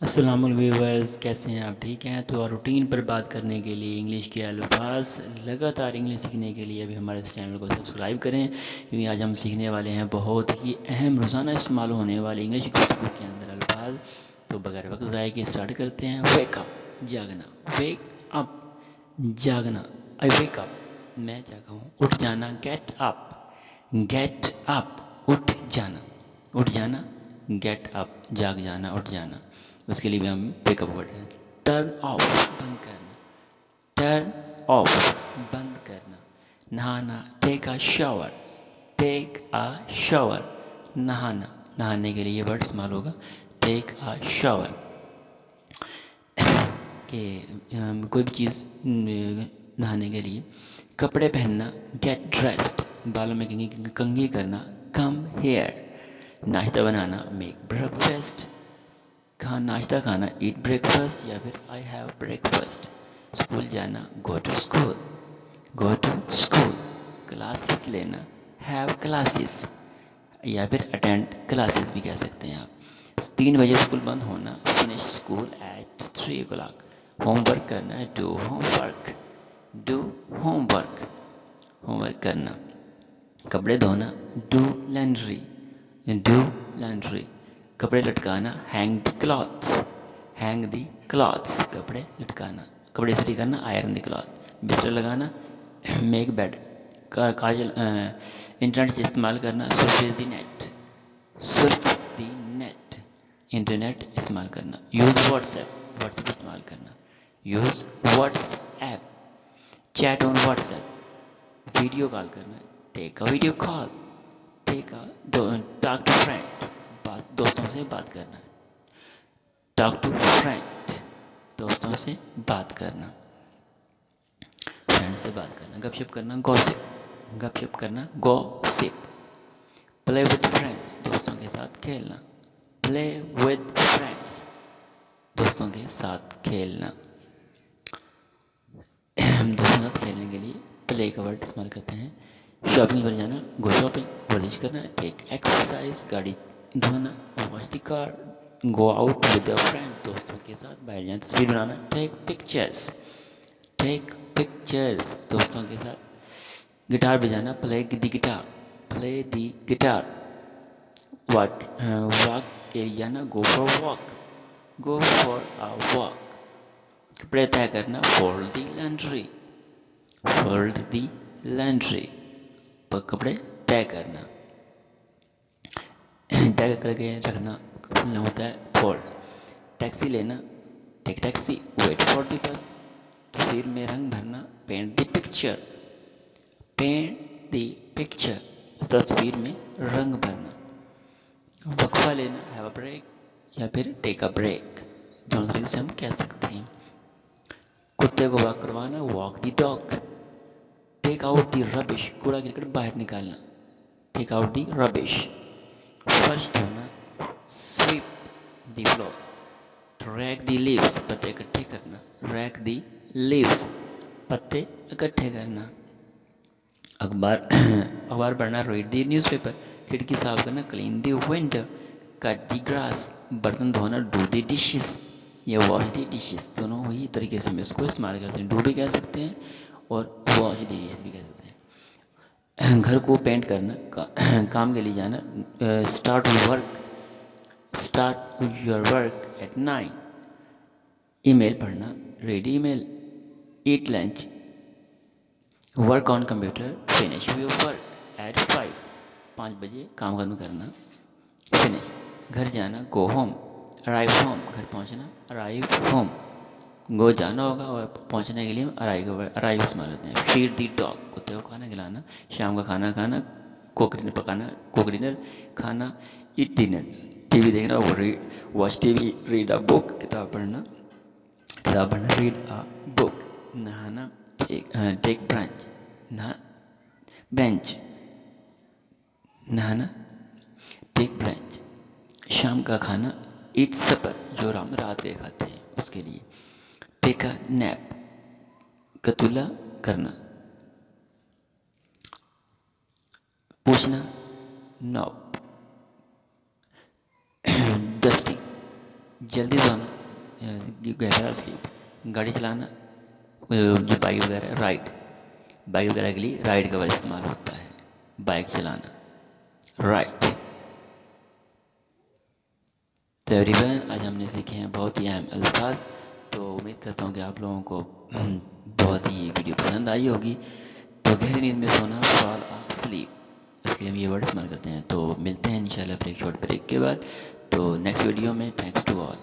अस्सलाम वालेकुम व्यूअर्स, कैसे हैं आप? ठीक हैं। तो रूटीन पर बात करने के लिए इंग्लिश के अल्फाज लगातार इंग्लिश सीखने के लिए अभी हमारे इस चैनल को सब्सक्राइब करें, क्योंकि आज हम सीखने वाले हैं बहुत ही अहम रोज़ाना इस्तेमाल होने वाले इंग्लिश गुफ्तगू के अंदर अल्फाज। तो बगैर वक्त ज़ाय के स्टार्ट करते हैं। वेक अप, जागना। वेक अप, जागना। आई वेक अप, मैं जागा हूँ। उठ जाना, गेट अप। गेट अप, उठ जाना। उठ जाना, गेट अप, जाग जाना, उठ जाना। उसके लिए भी हम वेकअप वर्ड हैं। टर्न ऑफ, बंद करना। टर्न ऑफ, बंद करना। नहाना, take a shower. Take a shower, नहाना। नहाने के लिए ये वर्ड इस्तेमाल होगा, टेक अ शावर। कि कोई भी चीज़ नहाने के लिए। कपड़े पहनना, गेट ड्रेस्ड। बालों में कंघी करना, कम हेयर। नाश्ता बनाना, मेक ब्रेकफास्ट। नाश्ता खाना, ईट ब्रेकफास्ट या फिर आई हैव ब्रेकफास्ट। स्कूल जाना, go to school. Go to school. Classes लेना, हैव क्लासेस या फिर अटेंड क्लासेस भी कह सकते हैं आप। 3 बजे स्कूल बंद होना, finish school at 3 o'clock। Homework करना, do homework. Do homework, homework करना। कपड़े धोना, डू लॉन्ड्री। Do laundry. कपड़े लटकाना, hang the clothes. Hang the clothes, कपड़े लटकाना। कपड़े इस्त्री करना, आयरन द क्लॉथ। बिस्तर लगाना, मेक बेड। काजल इंटरनेट से इस्तेमाल करना, surf the net. Surf the net, internet इस्तेमाल करना। यूज़ व्हाट्सएप, व्हाट्सएप इस्तेमाल करना। Use WhatsApp, chat on WhatsApp. Video call करना, take a video call. Take a talk to friend, बात दोस्तों से बात करना। टॉक टू फ्रेंड, दोस्तों से बात करना, फ्रेंड से बात करना। गपशप करना, गॉसिप। गपशप करना, गॉसिप। प्ले विद फ्रेंड्स, दोस्तों के साथ खेलना। प्ले विद फ्रेंड्स, दोस्तों के साथ खेलना। हम दोस्तों के साथ खेलने के लिए प्ले का वर्ड इस्तेमाल करते हैं। शॉपिंग पर जाना, गो शॉपिंग। वर्जिश करना, टेक एक्सरसाइज। गाड़ी धोना, wash the car. Go out with your friend, दोस्तों के साथ बाहर जाना। तस्वीर बनाना, टेक पिक्चर्स। टेक पिक्चर्स, दोस्तों के साथ। गिटार बजाना, play the guitar. Play the guitar. Walk के लिए जाना, go for walk. Go for a walk. कपड़े तय करना, fold the laundry. Fold the laundry, पर कपड़े तय करना। तय करके रखना होता है फोल्ड। टैक्सी लेना, take taxi. Wait for the bus, तस्वीर में रंग भरना, paint the picture. Paint the picture, तस्वीर में रंग भरना। वक्फा लेना, हैव अ ब्रेक या फिर टेक अ ब्रेक, दोनों तरीके से हम कह सकते हैं। कुत्ते को वॉक करवाना, walk the dog. Take out the rubbish, कूड़ा करकट बाहर निकालना। Take out the rubbish. फर्श धोना, sweep the floor. Rake the leaves, पत्ते इकट्ठे करना। रैक द लीव्स, पत्ते इकट्ठे करना। अखबार अखबार पढ़ना, रीड द न्यूज़पेपर। खिड़की साफ करना, clean the window. Cut the grass, बर्तन धोना, डू द डिशेस या वॉश द डिशेस, दोनों ही तरीके से हम इसको इस्तेमाल करते हैं। डू भी कह सकते हैं और वॉश द डिशेस भी कह सकते हैं। घर को पेंट करना, काम के लिए जाना, start work. Start your work at 9। Email पढ़ना, read email. Eat lunch. Work on computer, finish your work at 5। 5 बजे काम खत्म करना, फिनिश। घर जाना, गो होम। अराइव होम, घर पहुंचना, अराइव होम। गो जाना होगा और पहुंचने के लिए हम अराइव इस्तेमाल करते हैं। फीड दी डॉग, कुत्ते को खाना खिलाना। शाम का खाना खाना, कुक डिनर पकाना, कुक डिनर खाना। ईट डिनर, टीवी देखना, वो read watch TV. Read a book, किताब पढ़ना। किताब पढ़ना, रीड अ बुक। नहाना, टेक ब्रंच। नहा बेंच, नहाना, टेक ब्रंच। शाम का खाना, ईट सपर, जो हम रात के खाते हैं उसके लिए। टेक अ नैप, कतूला करना। पूछना, नॉप। डस्टिंग, जल्दी सोना, गहरा स्लीप। गाड़ी चलाना, जो बाइक वगैरह, राइड, बाइक वगैरह के लिए राइड का इस्तेमाल होता है, बाइक चलाना, राइट। तो एवरीवन, आज हमने सीखे हैं बहुत ही अहम अल्फाज। तो उम्मीद करता हूँ कि आप लोगों को बहुत ही वीडियो पसंद आई होगी। तो गहरी नींद में सोना, फॉल स्लीप, इसके लिए हम ये वर्ड इस्तेमाल करते हैं। तो मिलते हैं इंशाल्लाह फिर एक शॉर्ट ब्रेक के बाद। तो नेक्स्ट वीडियो में, थैंक्स टू ऑल।